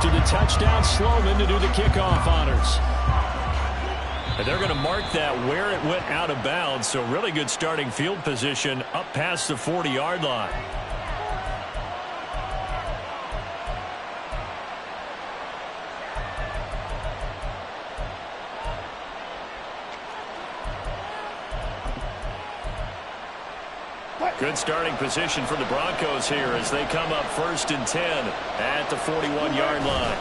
to the touchdown Sloman to do the kickoff honors. And they're going to mark that where it went out of bounds, so really good starting field position up past the 40-yard line. Good starting position for the Broncos here as they come up 1st and 10 at the 41-yard line.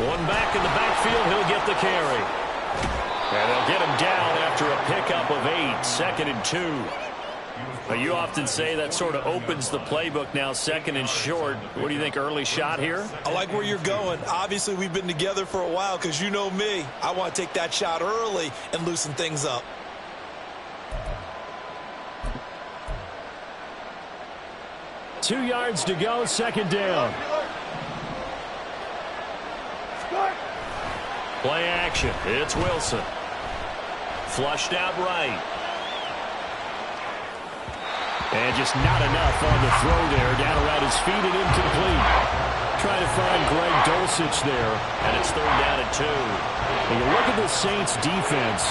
One back in the backfield, he'll get the carry. And they'll get him down after a pickup of 8, 2nd and 2. But you often say that sort of opens the playbook now, 2nd and short. What do you think, early shot here? I like where you're going. Obviously, we've been together for a while because you know me. I want to take that shot early and loosen things up. Two yards to go, 2nd down. Play action. It's Wilson. Flushed out right. And just not enough on the throw there. Down around his feet and incomplete. Trying to find Greg Dulcich there. And it's 3rd down and 2. When you look at the Saints defense,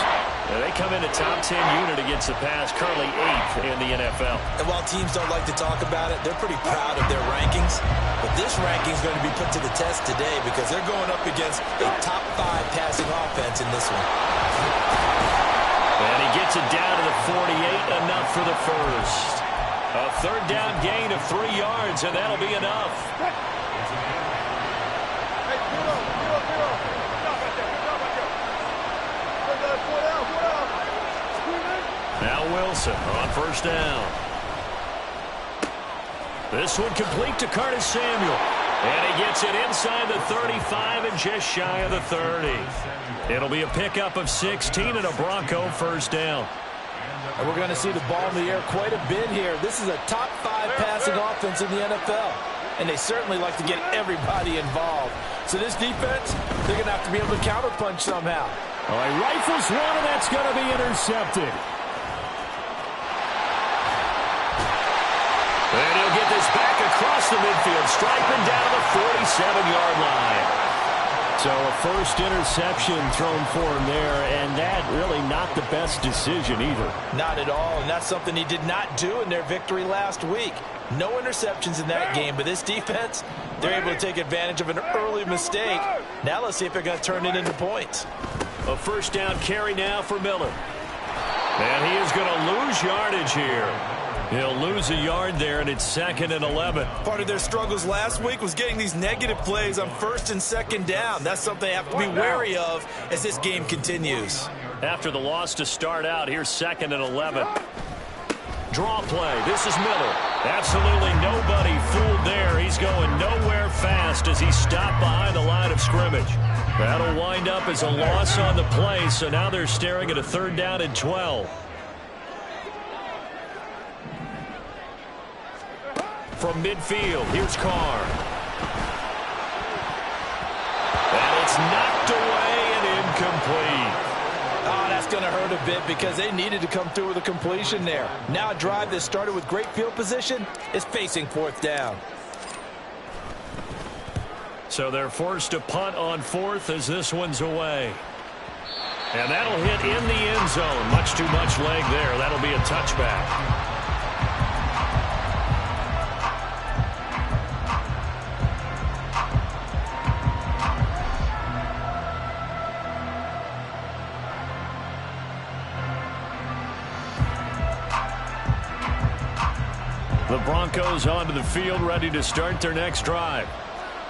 they come in a top 10 unit against the pass, currently 8th in the NFL. And while teams don't like to talk about it, they're pretty proud of their rankings. But this ranking is going to be put to the test today because they're going up against a top 5 passing offense in this one. And he gets it down to the 48, enough for the first. A 3rd down gain of 3 yards, and that'll be enough. Now Wilson on 1st down. This one complete to Curtis Samuel. And he gets it inside the 35 and just shy of the 30. It'll be a pickup of 16 and a Bronco 1st down. And we're going to see the ball in the air quite a bit here. This is a top 5 passing offense in the NFL. And they certainly like to get everybody involved. So this defense, they're going to have to be able to counterpunch somehow. All right, rifles one, and that's going to be intercepted. And he'll get this back across the midfield, striping down the 47-yard line. So a first interception thrown for him there, and that really not the best decision either. Not at all, and that's something he did not do in their victory last week. No interceptions in that game, but this defense, they're able to take advantage of an early mistake. Now let's see if they're going to turn it into points. A 1st down carry now for Miller. And he is going to lose yardage here. He'll lose a yard there, and it's 2nd and 11. Part of their struggles last week was getting these negative plays on 1st and 2nd down. That's something they have to be wary of as this game continues. After the loss to start out, here's 2nd and 11. Draw play. This is Miller. Absolutely nobody fooled there. He's going nowhere fast as he's stopped behind the line of scrimmage. That'll wind up as a loss on the play, so now they're staring at a 3rd down and 12. From midfield, here's Carr. And it's knocked away and incomplete. Oh, that's going to hurt a bit because they needed to come through with a completion there. Now a drive that started with great field position is facing 4th down. So they're forced to punt on 4th as this one's away. And that'll hit in the end zone. Much too much leg there. That'll be a touchback. The Broncos onto the field, ready to start their next drive.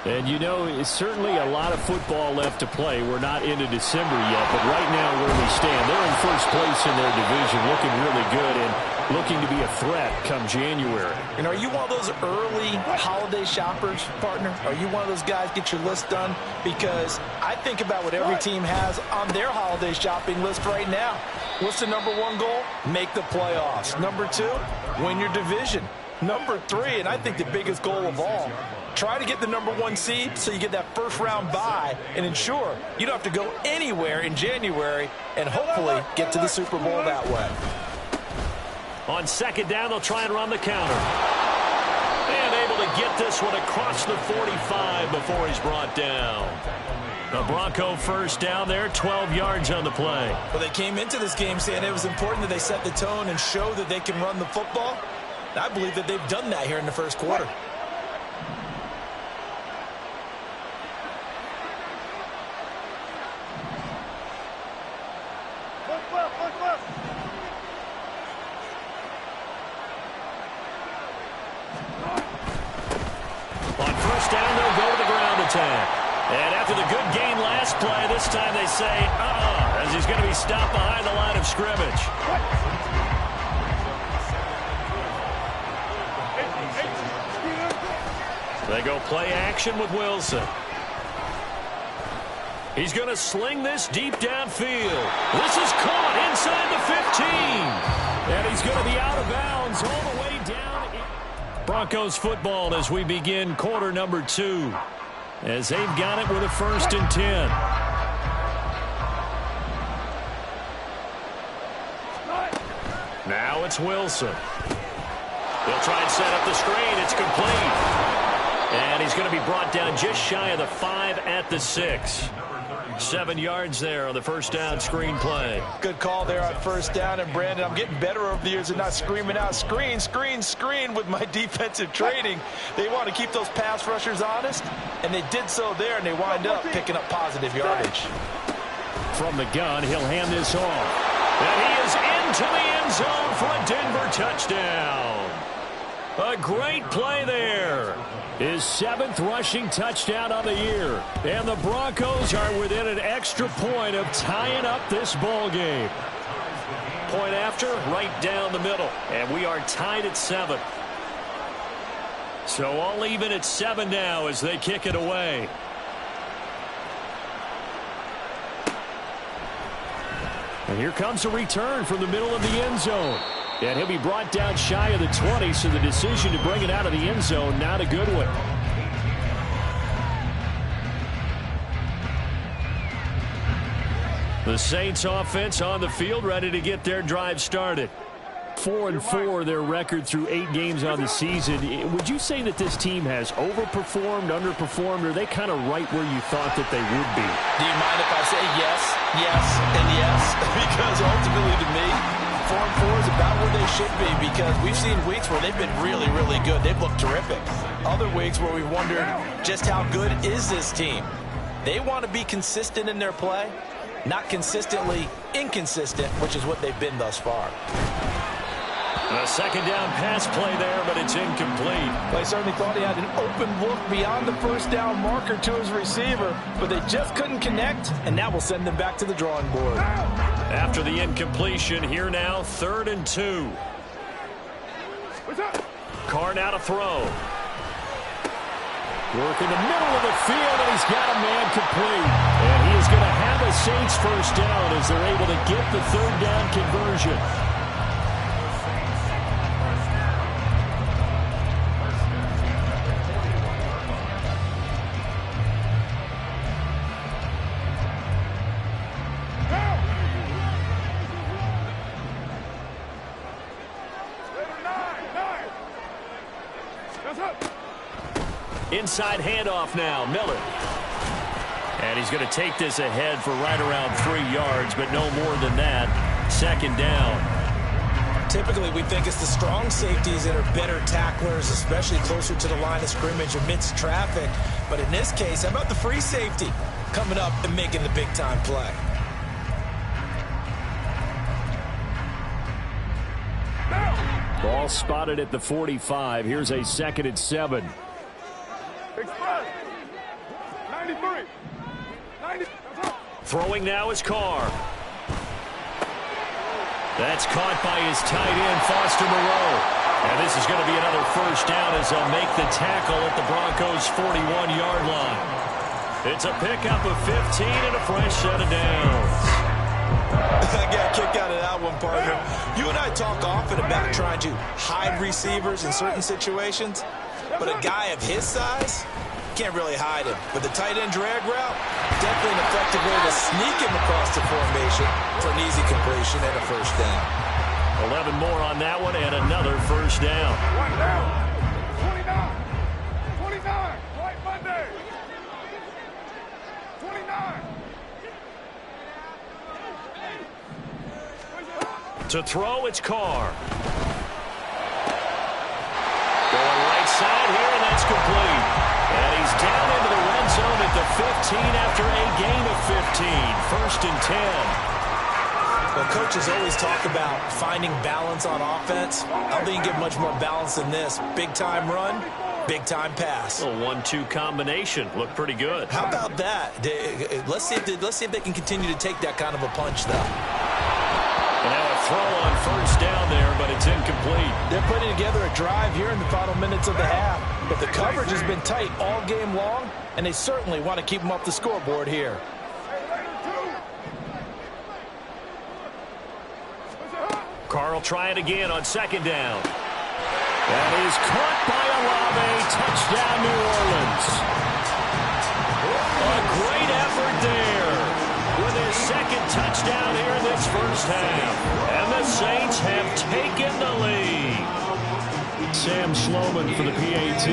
And, you know, it's certainly a lot of football left to play. We're not into December yet, but right now where we stand, they're in 1st place in their division, looking really good and looking to be a threat come January. And are you one of those early holiday shoppers, partner? Are you one of those guys get your list done? Because I think about what every team has on their holiday shopping list right now. What's the #1 goal? Make the playoffs. #2, win your division. #3, and I think the biggest goal of all, try to get the #1 seed so you get that 1st round bye and ensure you don't have to go anywhere in January and hopefully get to the Super Bowl that way. On 2nd down, they'll try and run the counter. And able to get get this one across the 45 before he's brought down. The Bronco first down there, 12 yards on the play. Well, they came into this game saying it was important that they set the tone and show that they can run the football. I believe that they've done that here in the first quarter. On first down, they'll go to the ground attack. And after the good gain last play, this time they say, as he's going to be stopped behind the line of scrimmage. They go play action with Wilson. He's going to sling this deep downfield. This is caught inside the 15. And he's going to be out of bounds all the way down. Broncos football as we begin quarter number 2. As they've got it with a 1st and 10. Now it's Wilson. They'll try and set up the screen. It's complete. And he's going to be brought down just shy of the 5 at the 6. 7 yards there on the first down screen play. Good call there on first down. And, Brandon, I'm getting better over the years and not screaming out screen, screen, screen with my defensive training. They want to keep those pass rushers honest, and they did so there, and they wind up picking up positive yardage. From the gun, he'll hand this off. And he is into the end zone for a Denver touchdown. A great play there. His 7th rushing touchdown on the year. And the Broncos are within an extra point of tying up this ball game. Point after, right down the middle. And we are tied at 7. So all even at 7 now as they kick it away. And here comes a return from the middle of the end zone. And he'll be brought down shy of the 20, so the decision to bring it out of the end zone, not a good one. The Saints offense on the field, ready to get their drive started. 4-4 their record through 8 games on the season. Would you say that this team has overperformed, underperformed, or are they kind of right where you thought that they would be? Do you mind if I say yes, yes, and yes? Because ultimately to me, 4-4 is about where they should be, because we've seen weeks where they've been really, really good. They've looked terrific. Other weeks where we've wondered just how good is this team. They want to be consistent in their play, not consistently inconsistent, which is what they've been thus far. A second down pass play there, but it's incomplete. Well, I certainly thought he had an open look beyond the first down marker to his receiver, but they just couldn't connect, and that will send them back to the drawing board. After the incompletion, here now, 3rd and 2. Carr now to throw. Work in the middle of the field, and he's got a man complete. And he is going to have a Saints first down as they're able to get the 3rd down conversion. Inside handoff now, Miller. And he's going to take this ahead for right around 3 yards, but no more than that. 2nd down. Typically, we think it's the strong safeties that are better tacklers, especially closer to the line of scrimmage amidst traffic. But in this case, how about the free safety coming up and making the big-time play? Ball spotted at the 45. Here's a 2nd and 7. Express. 93. 90. Throwing now is Carr. That's caught by his tight end, Foster Moreau. And this is going to be another first down as they'll make the tackle at the Broncos' 41-yard line. It's a pickup of 15 and a fresh set of downs. I got a kick out of that one, partner. You and I talk often about trying to hide receivers in certain situations, but a guy of his size can't really hide him. With the tight end drag route, definitely an effective way to sneak him across the formation for an easy completion and a first down. 11 more on that one and another first down. 1 down. 29. To throw, it's Carr. Going right side here, and that's complete. And he's down into the red zone at the 15 after a gain of 15. 1st and 10. Well, coaches always talk about finding balance on offense. I don't think you get much more balance than this. Big-time run, big-time pass. A 1-2 combination. Looked pretty good. How about that? Let's see if they can continue to take that kind of a punch, though. And now a throw on 1st down there, but it's incomplete. They're putting together a drive here in the final minutes of the half. But the coverage has been tight all game long, and they certainly want to keep them off the scoreboard here. Carr will try it again on 2nd down. And he's caught by Olave. Touchdown, New Orleans. A great effort there with his 2nd touchdown here in this 1st half. And the Saints have taken the lead. Sam Sloman for the PAT.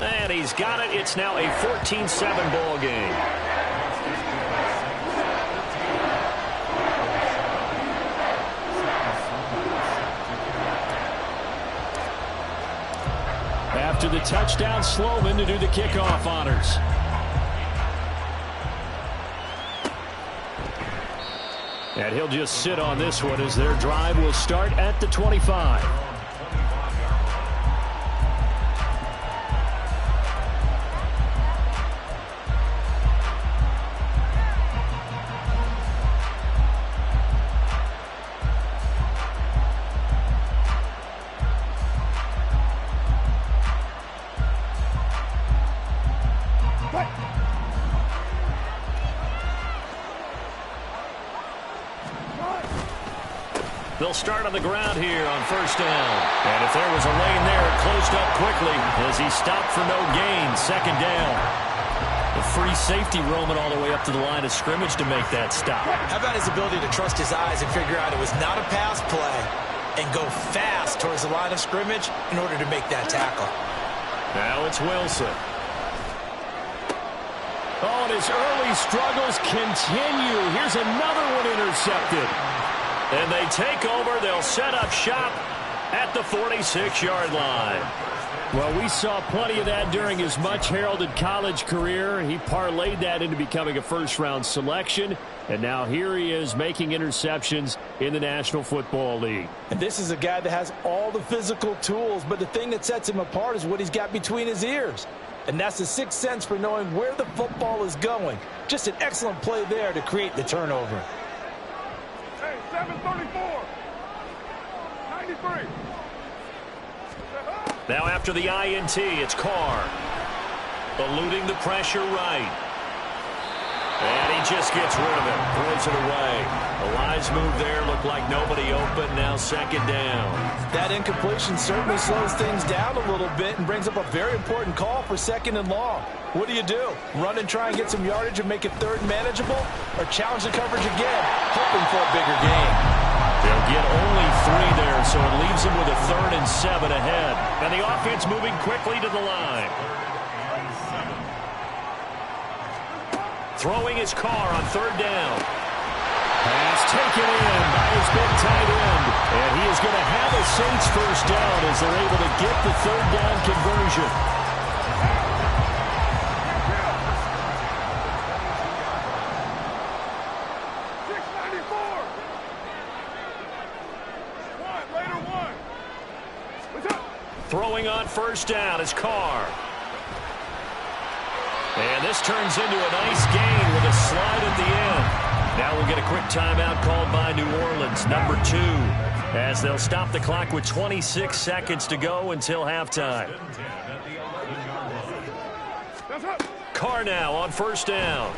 And he's got it. It's now a 14-7 ball game. After the touchdown, Sloman to do the kickoff honors. And he'll just sit on this one as their drive will start at the 25. They'll start on the ground here on 1st down. And if there was a lane there, it closed up quickly as he stopped for no gain. 2nd down. The free safety roaming all the way up to the line of scrimmage to make that stop. How about his ability to trust his eyes and figure out it was not a pass play and go fast towards the line of scrimmage in order to make that tackle. Now it's Wilson. Oh, and his early struggles continue. Here's another one intercepted. And they take over. They'll set up shop at the 46-yard line. Well, we saw plenty of that during his much-heralded college career. He parlayed that into becoming a first-round selection. And now here he is making interceptions in the National Football League. And this is a guy that has all the physical tools, but the thing that sets him apart is what he's got between his ears. And that's the sixth sense for knowing where the football is going. Just an excellent play there to create the turnover. Hey, 734. 93. Now after the INT, it's Carr. Eluding the pressure right. And he just gets rid of it. Throws it away. A wise move there. Looked like nobody open. Now 2nd down. That incompletion certainly slows things down a little bit and brings up a very important call for 2nd and long. What do? Run and try and get some yardage and make it 3rd manageable? Or challenge the coverage again, hoping for a bigger gain? They'll get only 3 there, so it leaves them with a 3rd and 7 ahead. And the offense moving quickly to the line. Throwing his Carr on 3rd down. Pass taken in by his big tight end. And he is going to have a Saints first down as they're able to get the 3rd down conversion. Throwing on 1st down is Carr. And this turns into a nice gain with a slide at the end. Now we'll get a quick timeout called by New Orleans, number 2, as they'll stop the clock with 26 seconds to go until halftime. Carr now on 1st down.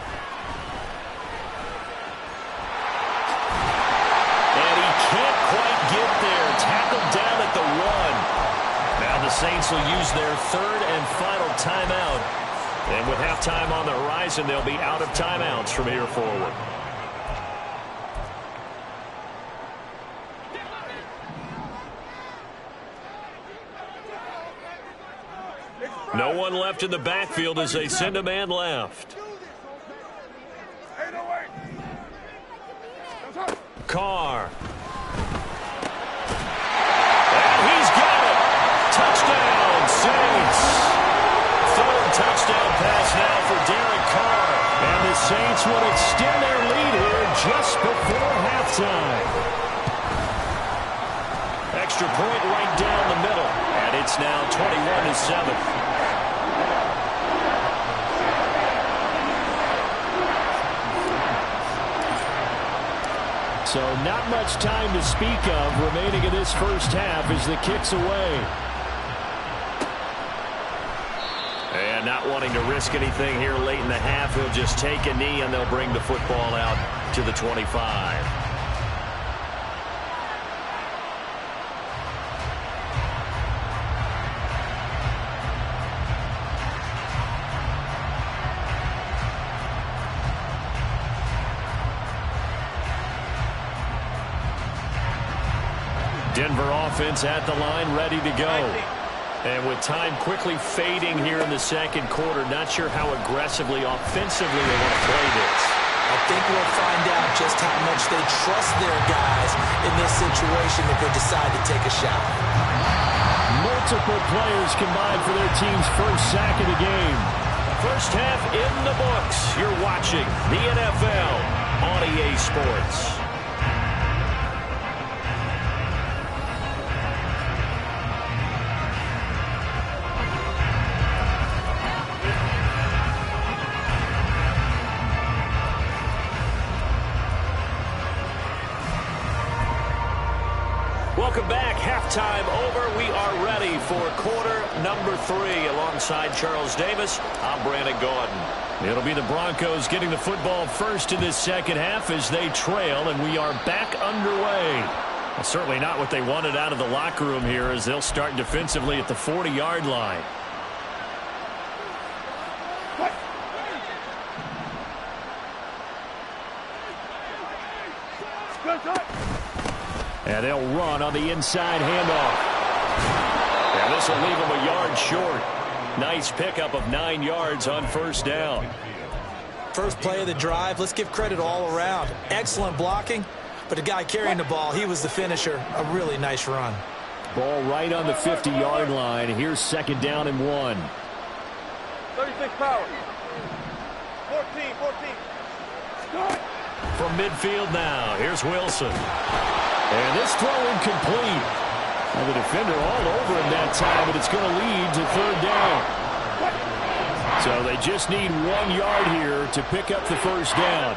And he can't quite get there. Tackled down at the 1. Now the Saints will use their 3rd and final timeout. And with halftime on the horizon, they'll be out of timeouts from here forward. No one left in the backfield as they send a man left. Carr. And he's got it. Touchdown, Saints. Third touchdown pass now for Derek Carr. And the Saints would extend their lead here just before halftime. Extra point right down the middle. And it's now 21-7. So not much time to speak of remaining in this first half as the kick's away. And not wanting to risk anything here late in the half, he'll just take a knee and they'll bring the football out to the 25. Denver offense at the line, ready to go. And with time quickly fading here in the second quarter, not sure how aggressively, offensively they want to play this. I think we'll find out just how much they trust their guys in this situation if they decide to take a shot. Multiple players combined for their team's first sack of the game. First half in the books. You're watching the NFL on EA Sports. Welcome back. Halftime over. We are ready for quarter number 3. Alongside Charles Davis, I'm Brandon Gordon. It'll be the Broncos getting the football first in this second half as they trail, and we are back underway. Well, certainly not what they wanted out of the locker room here as they'll start defensively at the 40-yard line. And they'll run on the inside handoff. And this will leave them a yard short. Nice pickup of 9 yards on first down. First play of the drive, let's give credit all around. Excellent blocking, but the guy carrying the ball, he was the finisher. A really nice run. Ball right on the 50-yard line. Here's second down and 1. 36 power. 14. Start. From midfield now, here's Wilson. And this throw incomplete. And the defender all over him that time, but it's going to lead to third down. So they just need 1 yard here to pick up the first down.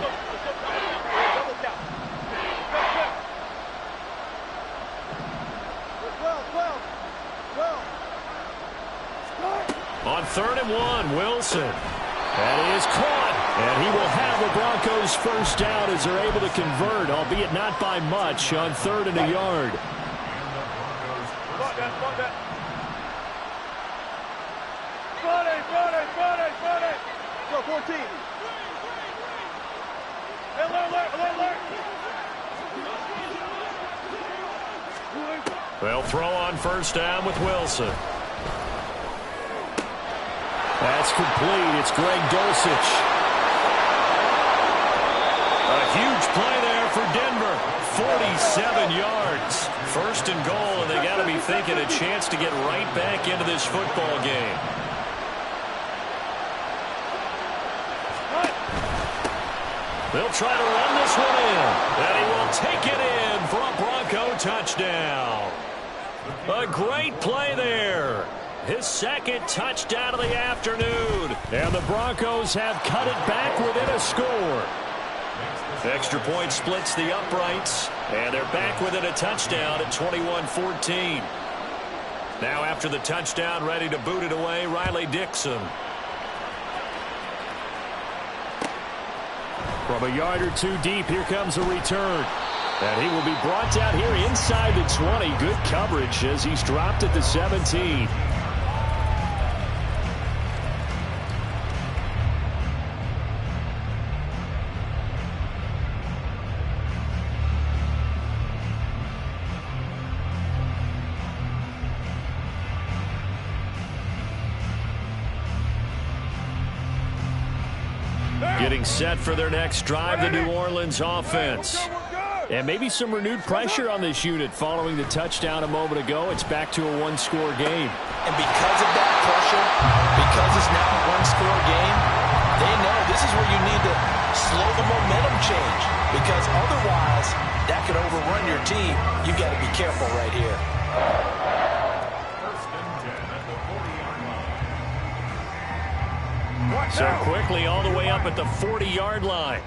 On third and 1, Wilson. That is caught. And he will have the Broncos first down as they're able to convert, albeit not by much, on third and a yard. Go 14. They'll throw on first down with Wilson. That's complete. It's Greg Dulcich. A huge play there for Denver. 47 yards. First and goal, and they got to be thinking a chance to get right back into this football game. They'll try to run this one in. And he will take it in for a Bronco touchdown. A great play there. His second touchdown of the afternoon. And the Broncos have cut it back within a score. Extra point splits the uprights. And they're back within a touchdown at 21-14. Now after the touchdown, ready to boot it away, Riley Dixon. From a yard or two deep, here comes a return. And he will be brought down here inside the 20. Good coverage as he's dropped at the 17. Getting set for their next drive, the New Orleans offense. And maybe some renewed pressure on this unit following the touchdown a moment ago. It's back to a one-score game. And because of that pressure, because it's now a one-score game, they know this is where you need to slow the momentum change. Because otherwise, that could overrun your team. You've got to be careful right here. So quickly all the way up at the 40-yard line.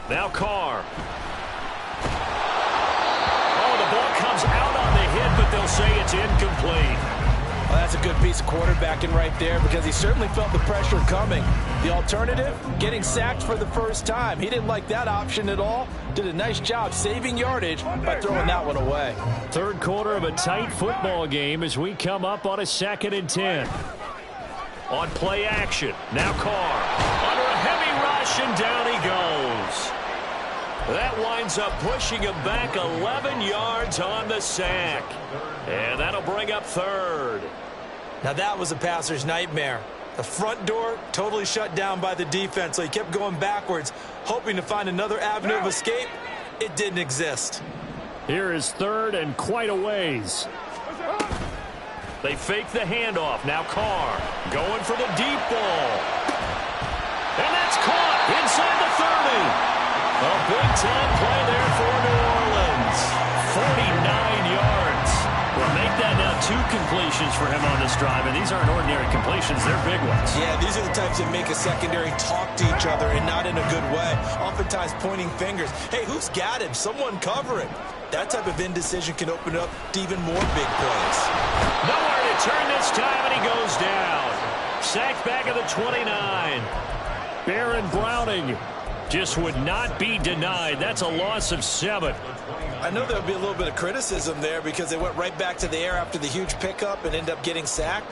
Now Carr. Oh, the ball comes out on the hit, but they'll say it's incomplete. Well, that's a good piece of quarterbacking right there because he certainly felt the pressure coming. The alternative, getting sacked for the first time. He didn't like that option at all. Did a nice job saving yardage by throwing that one away. Third quarter of a tight football game as we come up on a 2nd and 10. On play action, now Carr. Under a heavy rush, and down he goes. That winds up pushing him back 11 yards on the sack. And that'll bring up 3rd. Now that was a passer's nightmare. The front door totally shut down by the defense, so he kept going backwards, hoping to find another avenue of escape. It didn't exist. Here is 3rd and quite a ways. They fake the handoff. Now Carr going for the deep ball. And that's caught inside the 30. A big-time play there for New Orleans. 49 yards. Well, make that now 2 completions for him on this drive, and these aren't ordinary completions. They're big ones. Yeah, these are the types that make a secondary talk to each other and not in a good way. Oftentimes pointing fingers. Hey, who's got him? Someone cover him. That type of indecision can open up to even more big plays. Nowhere to turn this time, and he goes down. Sacked back at the 29. Baron Browning just would not be denied. That's a loss of 7. I know there'll be a little bit of criticism there because they went right back to the air after the huge pickup and end up getting sacked.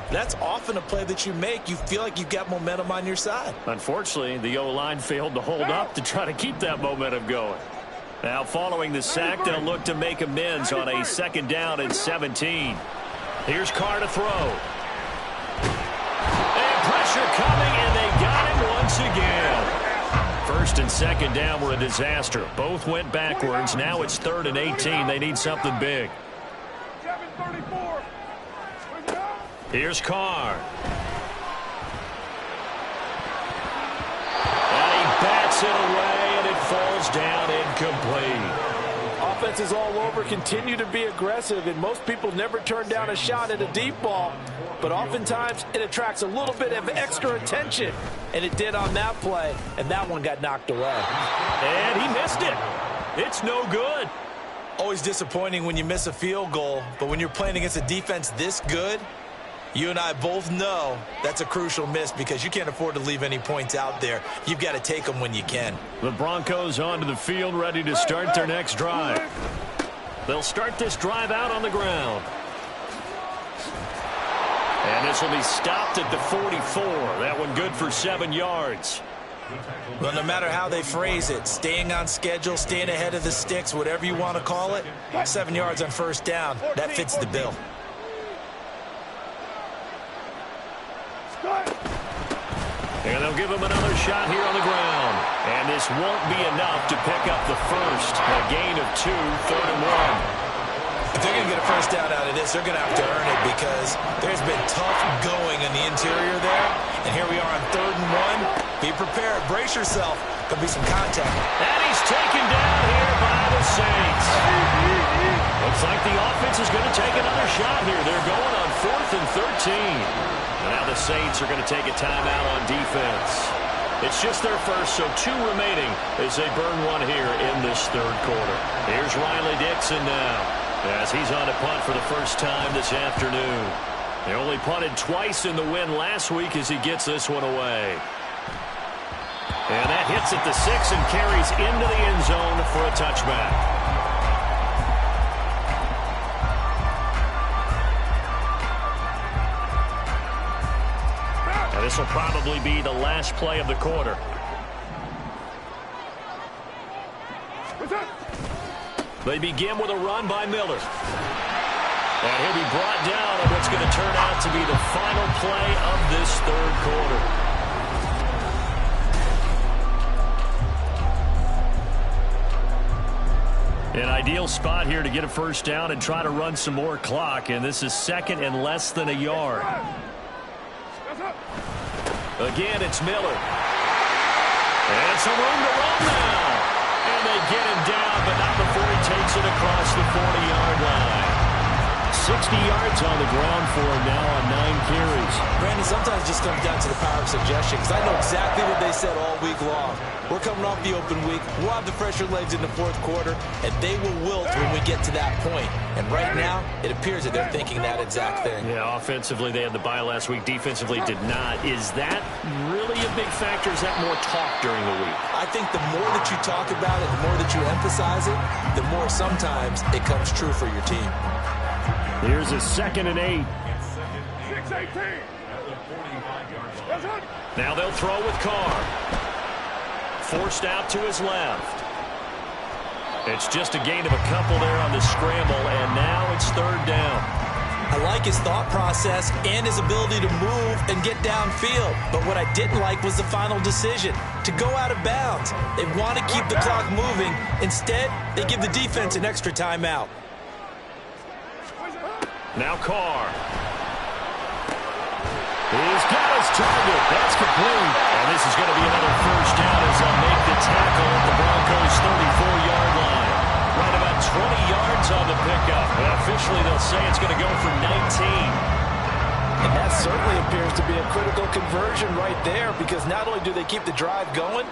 That's often a play that you make. You feel like you've got momentum on your side. Unfortunately, the O-line failed to hold up to try to keep that momentum going. Now following the sack, they'll look to make amends on a 2nd down and 17. Here's Carr to throw. And pressure coming, and they got him once again. 1st and 2nd down were a disaster. Both went backwards. Now it's 3rd and 18. They need something big. Here's Carr. And he bats it away, and it falls down incomplete. Offenses all over continue to be aggressive, and most people never turn down a shot at a deep ball. But oftentimes, it attracts a little bit of extra attention. And it did on that play, and that one got knocked away. And he missed it. It's no good. Always disappointing when you miss a field goal, but when you're playing against a defense this good, you and I both know that's a crucial miss because you can't afford to leave any points out there. You've got to take them when you can. The Broncos onto the field, ready to start their next drive. They'll start this drive out on the ground. And this will be stopped at the 44. That one good for 7 yards. Well, no matter how they phrase it, staying on schedule, staying ahead of the sticks, whatever you want to call it, 7 yards on 1st down, that fits the bill. And they'll give him another shot here on the ground. And this won't be enough to pick up the first. A gain of 2, 3rd and 1. If they're going to get a first down out of this, they're going to have to earn it because there's been tough going in the interior there. And here we are on 3rd and 1. Be prepared. Brace yourself. There'll be some contact. And he's taken down here by the Saints. Looks like the offense is going to take another shot here. They're going on 4th and 13. And now the Saints are going to take a timeout on defense. It's just their first, so 2 remaining as they burn one here in this 3rd quarter. Here's Riley Dixon now, as he's on a punt for the first time this afternoon. They only punted twice in the win last week as he gets this one away. And that hits at the 6 and carries into the end zone for a touchback. And this will probably be the last play of the quarter. They begin with a run by Miller. And he'll be brought down on what's going to turn out to be the final play of this 3rd quarter. An ideal spot here to get a first down and try to run some more clock, and this is second and less than a yard. Again, it's Miller. And some room to run now. And they get him down, but not before he takes it across the 40-yard line. 60 yards on the ground for him now on 9 carries. Brandon, sometimes it just comes down to the power of suggestion, because I know exactly what they said all week long. We're coming off the open week. We'll have the fresher legs in the fourth quarter, and they will wilt when we get to that point. And right now, it appears that they're thinking that exact thing. Yeah, offensively, they had the bye last week. Defensively, did not. Is that really a big factor? Is that more talk during the week? I think the more that you talk about it, the more that you emphasize it, the more sometimes it comes true for your team. Here's a 2nd and 8. 6-18. Now they'll throw with Carr. Forced out to his left. It's just a gain of a couple there on the scramble, and now it's 3rd down. I like his thought process and his ability to move and get downfield. But what I didn't like was the final decision, to go out of bounds. They want to keep the clock moving. Instead, they give the defense an extra timeout. Now Carr. He's got his target. That's complete. And this is going to be another first down as they'll make the tackle at the Broncos' 34-yard line. Right about 20 yards on the pickup. And officially, they'll say it's going to go for 19. And that certainly appears to be a critical conversion right there, because not only do they keep the drive going,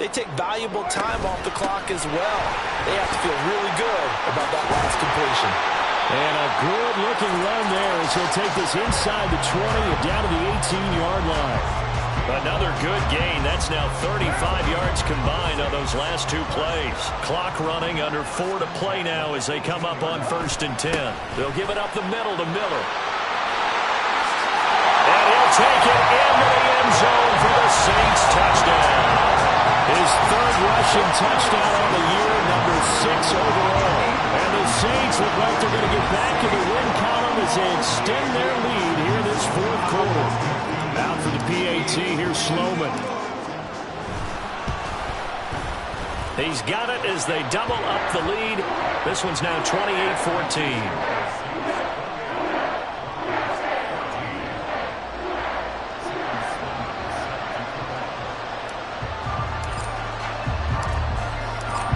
they take valuable time off the clock as well. They have to feel really good about that last completion. And a good-looking run there as he'll take this inside the 20 and down to the 18-yard line. Another good gain. That's now 35 yards combined on those last 2 plays. Clock running under 4 to play now as they come up on 1st and 10. They'll give it up the middle to Miller. And he'll take it into the end zone for the Saints touchdown. His 3rd rushing touchdown on the year, number 6 overall. And the Saints look like they're going to get back in the win column as they extend their lead here in this 4th quarter. Out for the PAT, here's Sloman. He's got it as they double up the lead. This one's now 28-14.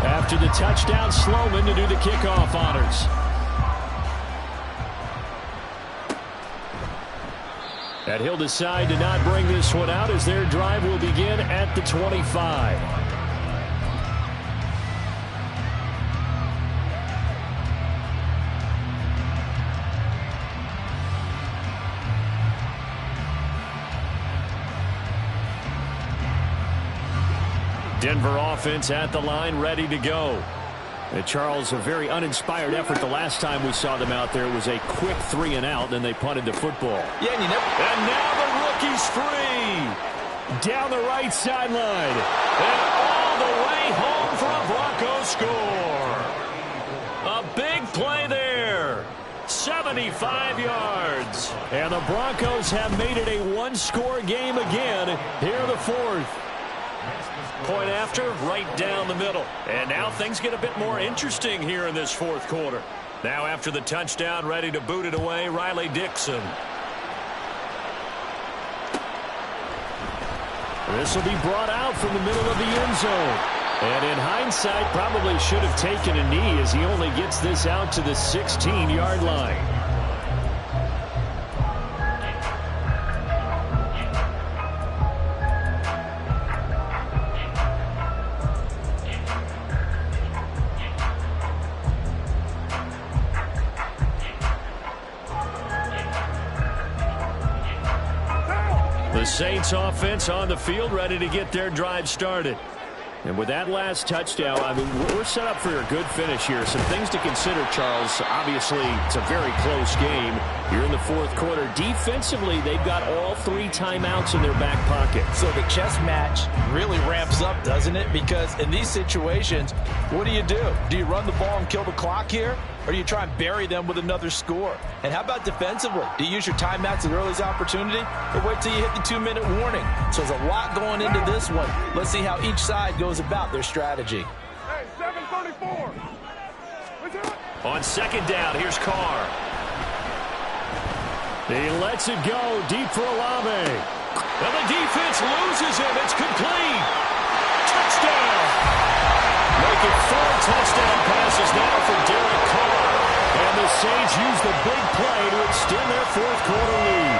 After the touchdown, Sloman to do the kickoff honors. And he'll decide to not bring this one out as their drive will begin at the 25. Denver offense at the line, ready to go. And Charles, a very uninspired effort the last time we saw them out there. It was a quick 3 and out, then they punted the football. Yeah, and now the rookie's free. Down the right sideline. And all the way home for a Broncos score. A big play there. 75 yards. And the Broncos have made it a 1-score game again here in the 4th. Point after, right down the middle. And now things get a bit more interesting here in this 4th quarter. Now after the touchdown, ready to boot it away, Riley Dixon. This will be brought out from the middle of the end zone. And in hindsight, probably should have taken a knee as he only gets this out to the 16-yard line. The Saints offense on the field, ready to get their drive started. And with that last touchdown, I mean, we're set up for a good finish here. Some things to consider, Charles. Obviously, it's a very close game. You're in the 4th quarter. Defensively, they've got all 3 timeouts in their back pocket. So the chess match really ramps up, doesn't it? Because in these situations, what do? Do you run the ball and kill the clock here? Or do you try and bury them with another score? And how about defensively? Do you use your timeouts at earliest opportunity? Or wait till you hit the 2-minute warning? So there's a lot going into this one. Let's see how each side goes about their strategy. Hey, 7:34. On second down, here's Carr. He lets it go deep for Olave. And the defense loses him. It's complete. Touchdown. Making 4 touchdown passes now for Derek Carr. And the Saints use the big play to extend their fourth-quarter lead.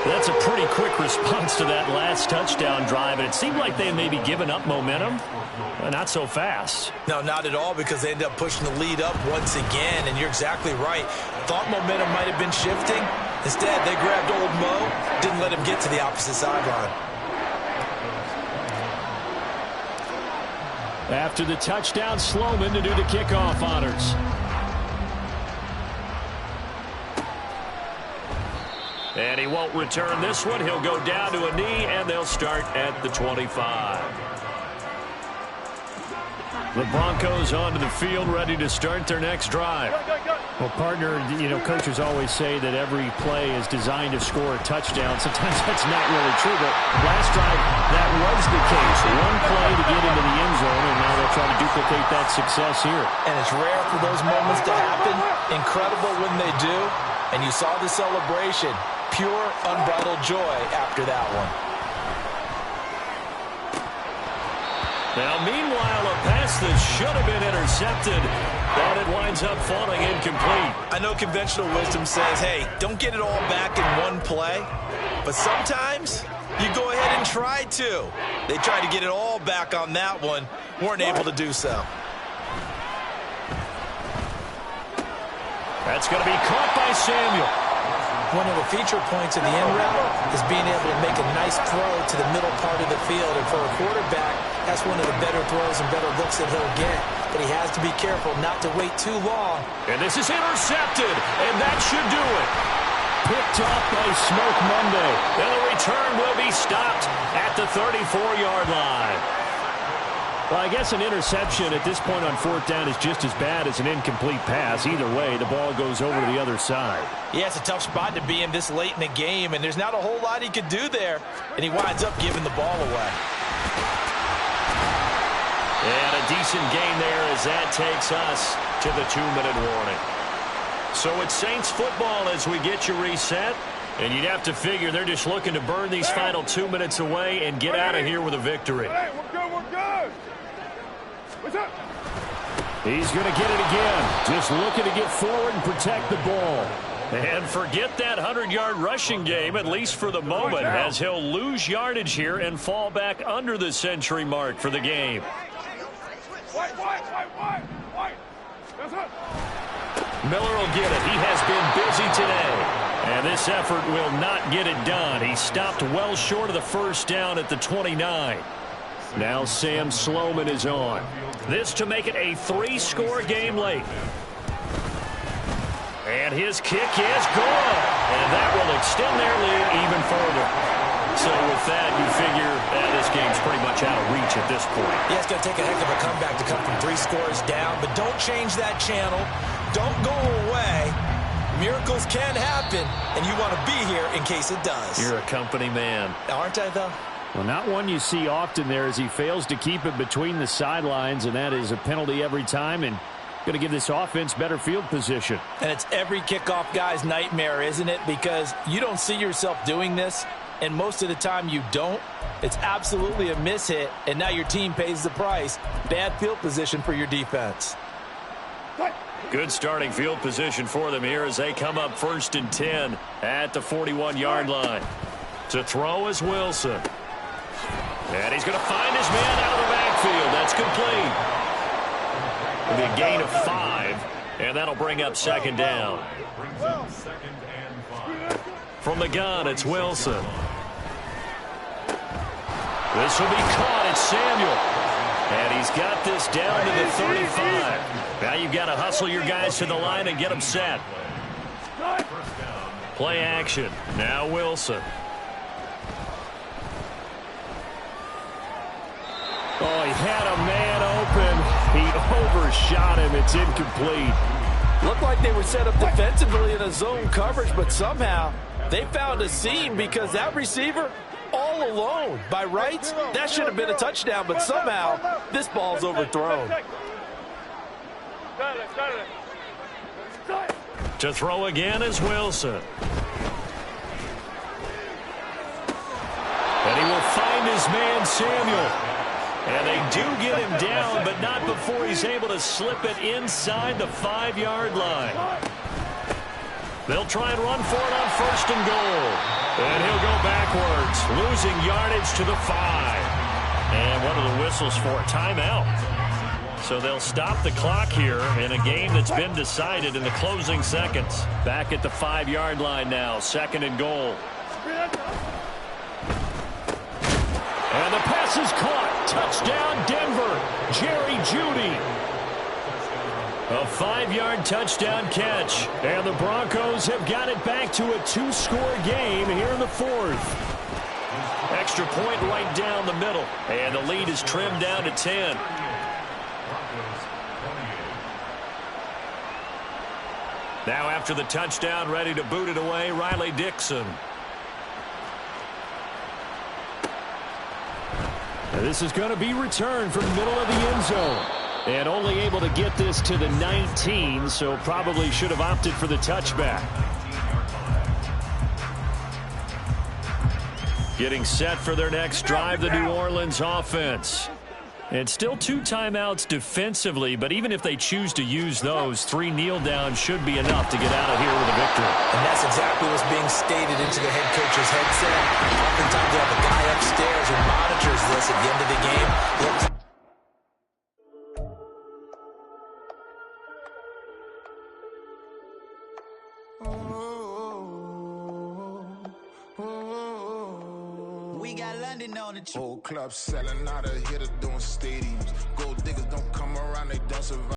That's a pretty quick response to that last touchdown drive, and it seemed like they may be giving up momentum. Not so fast. No, not at all, because they end up pushing the lead up once again, and you're exactly right. Thought momentum might have been shifting. Instead, they grabbed old Mo, didn't let him get to the opposite sideline. After the touchdown, Sloman to do the kickoff honors. And he won't return this one. He'll go down to a knee, and they'll start at the 25. The Broncos onto the field, ready to start their next drive. Well, partner, you know, coaches always say that every play is designed to score a touchdown. Sometimes that's not really true, but last drive, that was the case. One play to get into the end zone, and now they'll try to duplicate that success here. And it's rare for those moments to happen. Incredible when they do. And you saw the celebration. Pure, unbridled joy after that one. Now, meanwhile, a pass that should have been intercepted, but it winds up falling incomplete. I know conventional wisdom says, hey, don't get it all back in one play. But sometimes you go ahead and try to. They tried to get it all back on that one. Weren't able to do so. That's going to be caught by Samuel. One of the feature points of the end route is being able to make a nice throw to the middle part of the field. And for a quarterback, that's one of the better throws and better looks that he'll get. But he has to be careful not to wait too long. And this is intercepted, and that should do it. Picked up by Smoke Monday. And the return will be stopped at the 34-yard line. Well, I guess an interception at this point on fourth down is just as bad as an incomplete pass. Either way, the ball goes over to the other side. Yeah, it's a tough spot to be in this late in the game, and there's not a whole lot he could do there, and he winds up giving the ball away. And a decent gain there as that takes us to the 2-minute warning. So it's Saints football as we get you reset, and you'd have to figure they're just looking to burn these final 2 minutes away and get out of here with a victory. Hey, we're good, we're good. What's up? He's going to get it again. Just looking to get forward and protect the ball. And forget that 100-yard rushing game, at least for the moment, as he'll lose yardage here and fall back under the century mark for the game. White. That's it. Miller will get it. He has been busy today. And this effort will not get it done. He stopped well short of the first down at the 29. Now Sam Sloman is on. This to make it a 3-score game late. And his kick is good. And that will extend their lead even further. So with that, you figure this game's pretty much out of reach at this point. Yeah, it's going to take a heck of a comeback to come from 3 scores down. But don't change that channel. Don't go away. Miracles can happen, and you want to be here in case it does. You're a company man. Aren't I, though? Well, not one you see often there as he fails to keep it between the sidelines, and that is a penalty every time, and going to give this offense better field position. And it's every kickoff guy's nightmare, isn't it? Because you don't see yourself doing this, and most of the time you don't. It's absolutely a mishit, and now your team pays the price. Bad field position for your defense. Good starting field position for them here as they come up 1st and 10 at the 41-yard line. To throw is Wilson. And he's going to find his man out of the backfield. That's complete. It'll be a gain of 5, and that'll bring up 2nd down. From the gun, it's Wilson. This will be caught. It's Samuel. And he's got this down to the 35. Now you've got to hustle your guys to the line and get them set. Play action. Now Wilson. Oh, he had a man open. He overshot him. It's incomplete. Looked like they were set up defensively in a zone coverage, but somehow they found a seam because that receiver all alone. By rights, that should have been a touchdown, but somehow this ball's overthrown. To throw again is Wilson. And he will find his man, Samuel. And they do get him down, but not before he's able to slip it inside the 5-yard line. They'll try and run for it on 1st and goal. And he'll go backwards, losing yardage to the 5. And one of the whistles for a timeout. So they'll stop the clock here in a game that's been decided in the closing seconds. Back at the 5-yard line now, 2nd and goal. And the pass is caught. Touchdown, Denver. Jerry Jeudy. A 5-yard touchdown catch. And the Broncos have got it back to a 2-score game here in the 4th. Extra point right down the middle. And the lead is trimmed down to 10. Now after the touchdown, ready to boot it away, Riley Dixon. This is going to be returned from the middle of the end zone. And only able to get this to the 19, so probably should have opted for the touchback. Getting set for their next drive, the New Orleans offense. And still 2 timeouts defensively, but even if they choose to use those, 3 kneel downs should be enough to get out of here with a victory. And that's exactly what's being stated into the head coach's headset. Oftentimes they have a guy upstairs who monitors this at the end of the game. We got London on the Whole club selling out of here to doing stadiums. Gold diggers don't come around, they don't survive.